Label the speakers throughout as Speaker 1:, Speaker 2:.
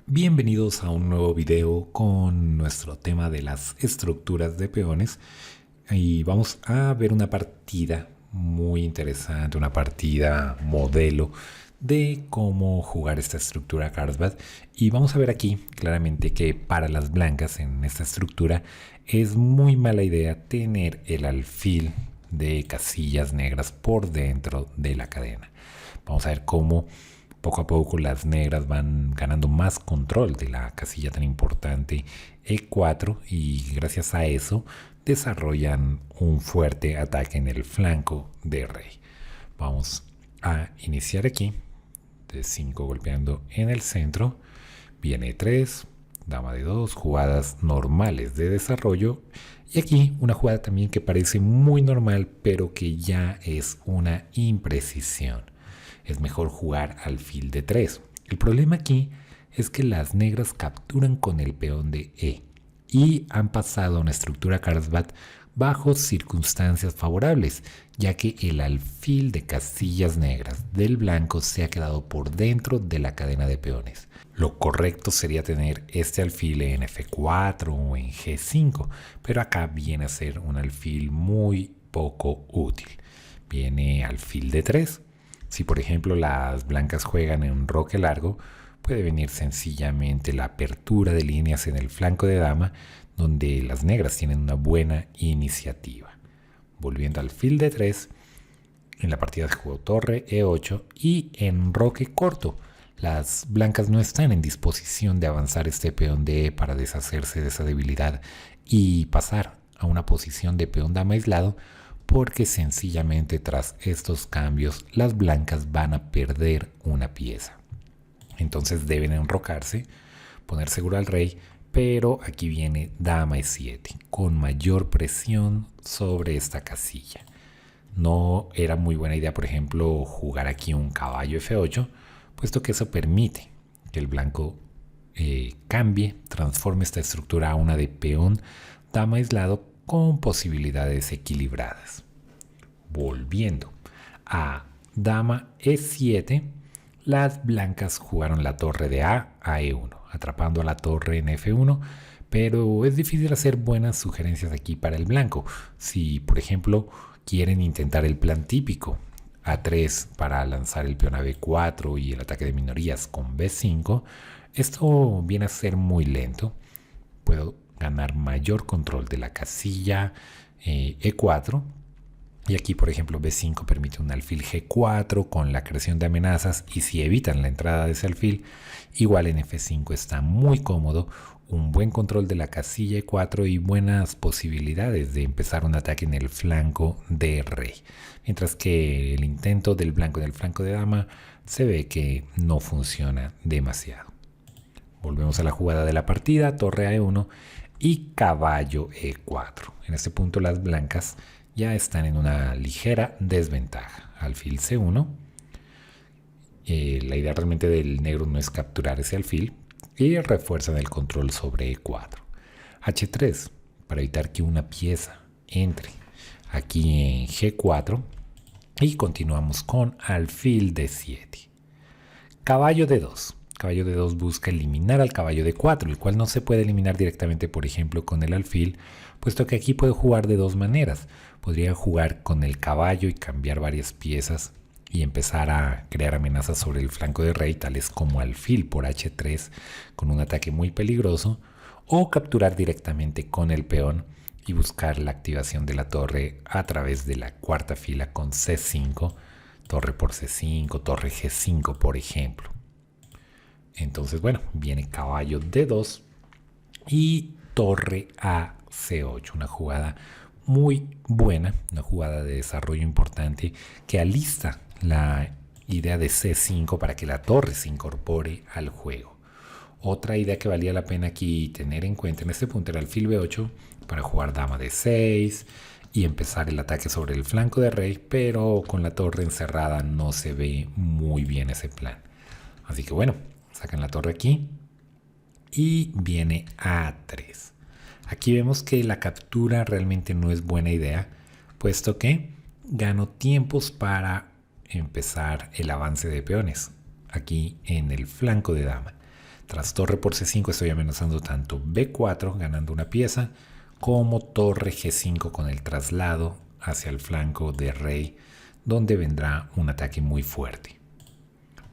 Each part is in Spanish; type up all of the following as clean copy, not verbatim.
Speaker 1: Bienvenidos a un nuevo video con nuestro tema de las estructuras de peones y vamos a ver una partida muy interesante, una partida modelo de cómo jugar esta estructura Carlsbad, y vamos a ver aquí claramente que para las blancas en esta estructura es muy mala idea tener el alfil de casillas negras por dentro de la cadena. Vamos a ver cómo poco a poco las negras van ganando más control de la casilla tan importante E4 y gracias a eso desarrollan un fuerte ataque en el flanco de rey. Vamos a iniciar aquí de 5 golpeando en el centro. Viene 3, dama de 2, jugadas normales de desarrollo. Y aquí una jugada también que parece muy normal, pero que ya es una imprecisión. Es mejor jugar alfil de 3. El problema aquí es que las negras capturan con el peón de E y han pasado a una estructura Carlsbad bajo circunstancias favorables, ya que el alfil de casillas negras del blanco se ha quedado por dentro de la cadena de peones. Lo correcto sería tener este alfil en F4 o en G5, pero acá viene a ser un alfil muy poco útil. Viene alfil de 3. Si por ejemplo las blancas juegan en un roque largo, puede venir sencillamente la apertura de líneas en el flanco de dama, donde las negras tienen una buena iniciativa. Volviendo al alfil de 3, en la partida se jugó torre E8 y en roque corto. Las blancas no están en disposición de avanzar este peón de E para deshacerse de esa debilidad y pasar a una posición de peón dama aislado, porque sencillamente tras estos cambios las blancas van a perder una pieza. Entonces deben enrocarse, poner seguro al rey, pero aquí viene dama E7 con mayor presión sobre esta casilla. No era muy buena idea, por ejemplo, jugar aquí un caballo F8, puesto que eso permite que el blanco cambie, transforme esta estructura a una de peón dama aislado con posibilidades equilibradas. Volviendo a dama E7, las blancas jugaron la torre de A a E1, atrapando a la torre en F1, pero es difícil hacer buenas sugerencias aquí para el blanco. Si, por ejemplo, quieren intentar el plan típico A3 para lanzar el peón a B4 y el ataque de minorías con B5, esto viene a ser muy lento. Puedo ganar mayor control de la casilla E4. Y aquí, por ejemplo, B5 permite un alfil G4 con la creación de amenazas, y si evitan la entrada de ese alfil, igual en F5 está muy cómodo, un buen control de la casilla E4 y buenas posibilidades de empezar un ataque en el flanco de rey. Mientras que el intento del blanco en el flanco de dama se ve que no funciona demasiado. Volvemos a la jugada de la partida, torre a E1 y caballo E4. En este punto las blancas ya están en una ligera desventaja. Alfil C1. La idea realmente del negro no es capturar ese alfil, y refuerzan el control sobre E4. H3 para evitar que una pieza entre aquí en G4, y continuamos con alfil D7. Caballo D2. Caballo D2 busca eliminar al caballo D4, el cual no se puede eliminar directamente, por ejemplo, con el alfil, puesto que aquí puede jugar de dos maneras. Podría jugar con el caballo y cambiar varias piezas y empezar a crear amenazas sobre el flanco de rey, tales como alfil por H3 con un ataque muy peligroso, o capturar directamente con el peón y buscar la activación de la torre a través de la cuarta fila con C5, torre por C5, torre G5, por ejemplo. Entonces, bueno, viene caballo D2 y torre a C8, una jugada muy buena, una jugada de desarrollo importante que alista la idea de C5 para que la torre se incorpore al juego. Otra idea que valía la pena aquí tener en cuenta en este punto era alfil B8 para jugar dama D6 y empezar el ataque sobre el flanco de rey, pero con la torre encerrada no se ve muy bien ese plan. Así que bueno, sacan la torre aquí y viene A3. Aquí vemos que la captura realmente no es buena idea, puesto que gano tiempos para empezar el avance de peones aquí en el flanco de dama. Tras torre por C5 estoy amenazando tanto B4 ganando una pieza como torre G5 con el traslado hacia el flanco de rey, donde vendrá un ataque muy fuerte.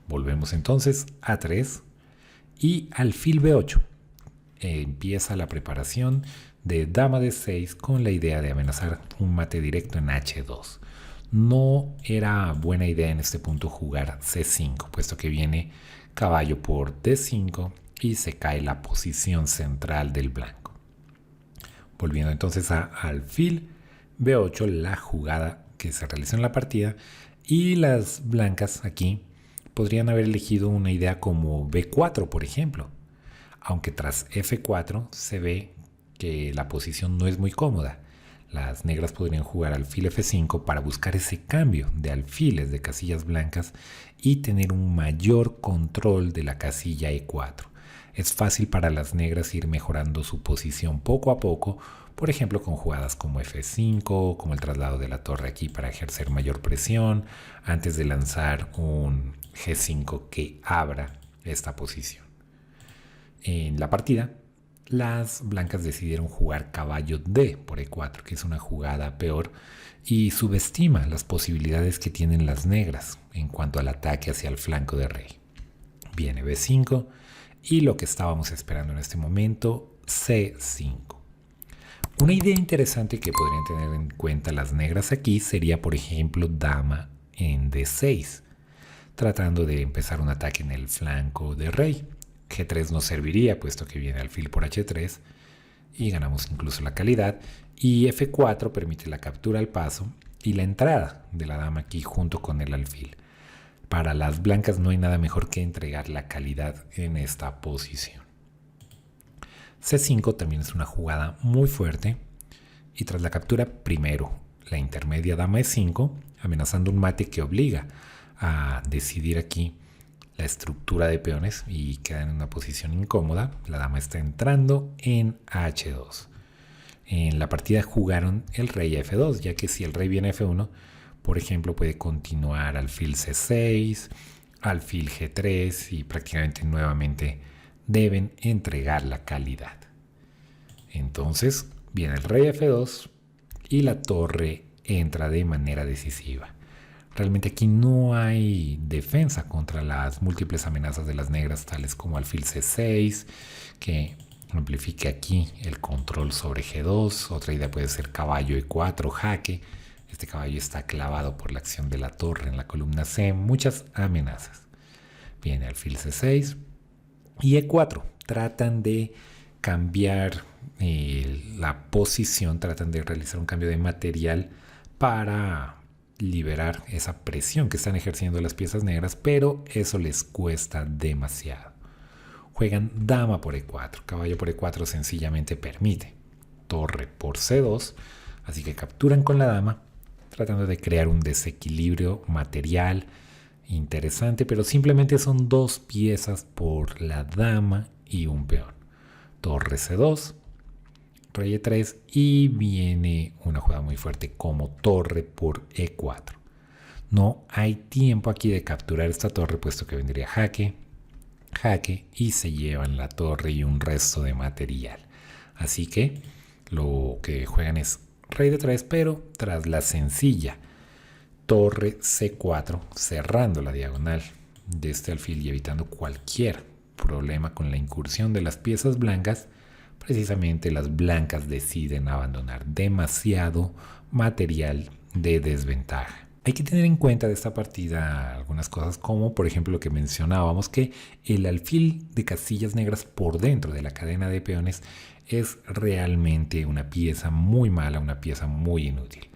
Speaker 1: Volvemos entonces a 3 y alfil B8. Empieza la preparación de dama de 6 con la idea de amenazar un mate directo en H2. No era buena idea en este punto jugar C5, puesto que viene caballo por D5 y se cae la posición central del blanco. Volviendo entonces a alfil B8, la jugada que se realizó en la partida, y las blancas aquí podrían haber elegido una idea como B4, por ejemplo, aunque tras F4 se ve que la posición no es muy cómoda. Las negras podrían jugar alfil F5 para buscar ese cambio de alfiles de casillas blancas y tener un mayor control de la casilla E4. Es fácil para las negras ir mejorando su posición poco a poco, por ejemplo con jugadas como F5, como el traslado de la torre aquí para ejercer mayor presión, antes de lanzar un G5 que abra esta posición. En la partida, las blancas decidieron jugar caballo D por E4, que es una jugada peor, y subestima las posibilidades que tienen las negras en cuanto al ataque hacia el flanco de rey. Viene B5 y lo que estábamos esperando en este momento, C5. Una idea interesante que podrían tener en cuenta las negras aquí sería, por ejemplo, dama en D6, tratando de empezar un ataque en el flanco de rey. G3 nos serviría, puesto que viene alfil por H3 y ganamos incluso la calidad. Y F4 permite la captura al paso y la entrada de la dama aquí junto con el alfil. Para las blancas no hay nada mejor que entregar la calidad en esta posición. C5 también es una jugada muy fuerte y tras la captura primero la intermedia dama E5, amenazando un mate que obliga a decidir aquí la estructura de peones y queda en una posición incómoda. La dama está entrando en H2. En la partida jugaron el rey a F2, ya que si el rey viene a F1, por ejemplo, puede continuar alfil C6, alfil G3 y prácticamente nuevamente deben entregar la calidad. Entonces viene el rey a F2 y la torre entra de manera decisiva. Realmente aquí no hay defensa contra las múltiples amenazas de las negras, tales como alfil C6, que amplifique aquí el control sobre G2. Otra idea puede ser caballo E4, jaque. Este caballo está clavado por la acción de la torre en la columna C. Muchas amenazas. Viene alfil C6 y E4. Tratan de cambiar la posición, tratan de realizar un cambio de material para liberar esa presión que están ejerciendo las piezas negras, pero eso les cuesta demasiado. Juegan dama por E4, caballo por E4 sencillamente permite torre por C2, así que capturan con la dama, tratando de crear un desequilibrio material interesante, pero simplemente son dos piezas por la dama y un peón. Torre C2, rey E3 y viene una jugada muy fuerte como torre por E4. No hay tiempo aquí de capturar esta torre, puesto que vendría jaque, jaque y se llevan la torre y un resto de material. Así que lo que juegan es rey D3, pero tras la sencilla torre C4, cerrando la diagonal de este alfil y evitando cualquier problema con la incursión de las piezas blancas, precisamente las blancas deciden abandonar demasiado material de desventaja. Hay que tener en cuenta de esta partida algunas cosas, como por ejemplo lo que mencionábamos, que el alfil de casillas negras por dentro de la cadena de peones es realmente una pieza muy mala, una pieza muy inútil.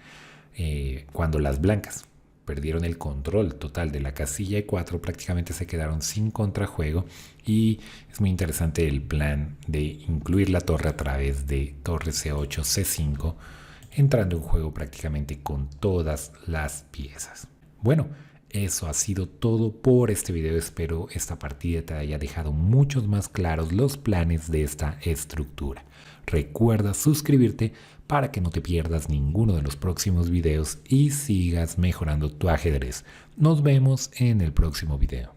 Speaker 1: Cuando las blancas perdieron el control total de la casilla E4, prácticamente se quedaron sin contrajuego, y es muy interesante el plan de incluir la torre a través de torre C8, C5, entrando en juego prácticamente con todas las piezas. Bueno, eso ha sido todo por este video. Espero esta partida te haya dejado muchos más claros los planes de esta estructura. Recuerda suscribirte para que no te pierdas ninguno de los próximos videos y sigas mejorando tu ajedrez. Nos vemos en el próximo video.